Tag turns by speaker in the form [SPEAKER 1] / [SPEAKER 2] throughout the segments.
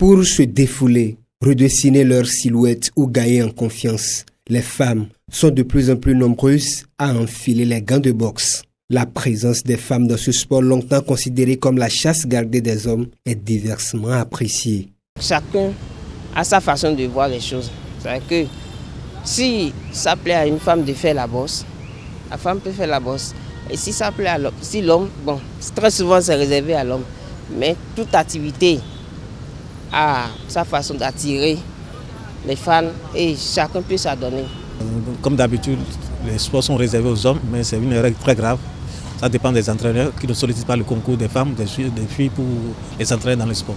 [SPEAKER 1] Pour se défouler, redessiner leur silhouette ou gagner en confiance, les femmes sont de plus en plus nombreuses à enfiler les gants de boxe. La présence des femmes dans ce sport longtemps considéré comme la chasse gardée des hommes est diversement appréciée.
[SPEAKER 2] Chacun a sa façon de voir les choses. C'est-à-dire que si ça plaît à une femme de faire la bosse, la femme peut faire la bosse. Et si ça plaît à l'homme, si l'homme, bon, très souvent c'est réservé à l'homme, mais toute activité a sa façon d'attirer les fans et chacun peut s'adonner.
[SPEAKER 3] Comme d'habitude, les sports sont réservés aux hommes, mais c'est une règle très grave. Ça dépend des entraîneurs qui ne sollicitent pas le concours des femmes, des filles pour les entraîner dans le sport.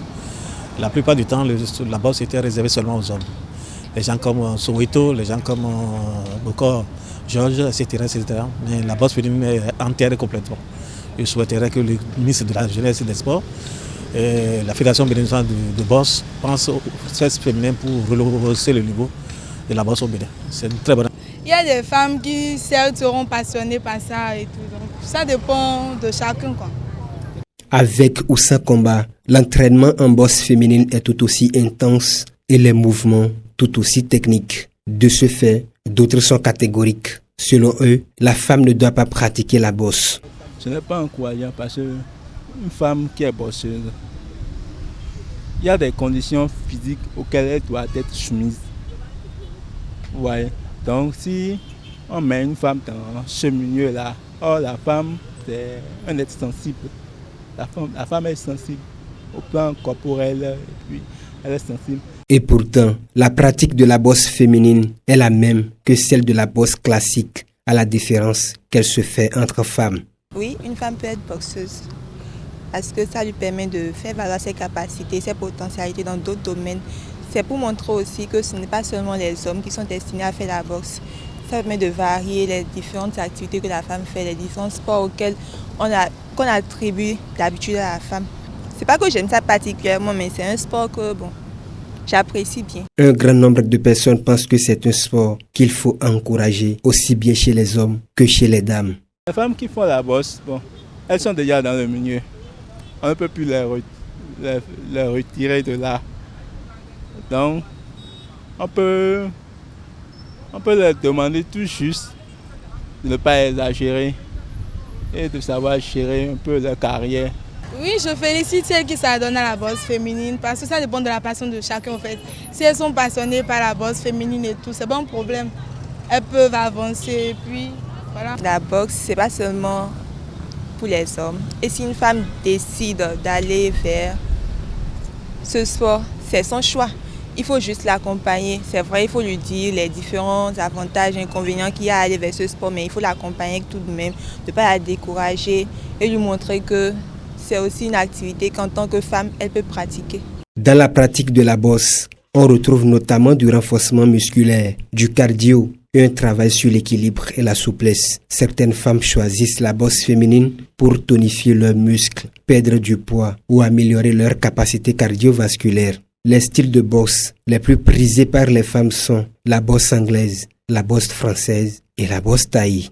[SPEAKER 3] La plupart du temps, la boxe était réservée seulement aux hommes. Les gens comme Soweto, les gens comme Bokor, Georges, etc. Mais la boxe féminine est enterrée complètement. Je souhaiterais que le ministre de la Jeunesse et des Sports et la Fédération béninoise de boxe pense au sexe féminin pour rehausser le niveau de la boxe au Bénin. C'est une très bonne.
[SPEAKER 4] Il y a des femmes qui certes seront passionnées par ça et tout. Donc ça dépend de chacun, quoi.
[SPEAKER 1] Avec ou sans combat, l'entraînement en boxe féminine est tout aussi intense et les mouvements tout aussi techniques. De ce fait, d'autres sont catégoriques. Selon eux, la femme ne doit pas pratiquer la boxe.
[SPEAKER 5] Ce n'est pas encourageant parce qu'une femme qui est bosseuse, il y a des conditions physiques auxquelles elle doit être soumise. Ouais. Donc si on met une femme dans ce milieu-là, la femme c'est un être sensible. La femme est sensible au plan corporel et puis elle est sensible.
[SPEAKER 1] Et pourtant, la pratique de la boxe féminine est la même que celle de la boxe classique, à la différence qu'elle se fait entre femmes.
[SPEAKER 6] Oui, une femme peut être boxeuse parce que ça lui permet de faire valoir ses capacités, ses potentialités dans d'autres domaines. C'est pour montrer aussi que ce n'est pas seulement les hommes qui sont destinés à faire la boxe. Ça permet de varier les différentes activités que la femme fait, les différents sports auxquels qu'on attribue d'habitude à la femme. C'est pas que j'aime ça particulièrement, mais c'est un sport que j'apprécie bien.
[SPEAKER 1] Un grand nombre de personnes pensent que c'est un sport qu'il faut encourager, aussi bien chez les hommes que chez les dames.
[SPEAKER 5] Les femmes qui font la boxe, elles sont déjà dans le milieu. On ne peut plus les retirer de là. Donc, on peut leur demander tout juste de ne pas exagérer et de savoir gérer un peu leur carrière.
[SPEAKER 4] Oui, je félicite celles qui s'adonnent à la boxe féminine parce que ça dépend de la passion de chacun en fait. Si elles sont passionnées par la boxe féminine et tout, c'est pas un problème. Elles peuvent avancer et puis voilà.
[SPEAKER 6] La boxe, c'est pas seulement pour les hommes. Et si une femme décide d'aller vers ce sport, c'est son choix. Il faut juste l'accompagner. C'est vrai, il faut lui dire les différents avantages et inconvénients qu'il y a à aller vers ce sport, mais il faut l'accompagner tout de même, de ne pas la décourager et lui montrer que c'est aussi une activité qu'en tant que femme, elle peut pratiquer.
[SPEAKER 1] Dans la pratique de la boxe, on retrouve notamment du renforcement musculaire, du cardio et un travail sur l'équilibre et la souplesse. Certaines femmes choisissent la boxe féminine pour tonifier leurs muscles, perdre du poids ou améliorer leur capacité cardiovasculaire. Les styles de boxe les plus prisés par les femmes sont la boxe anglaise, la boxe française et la boxe thaï.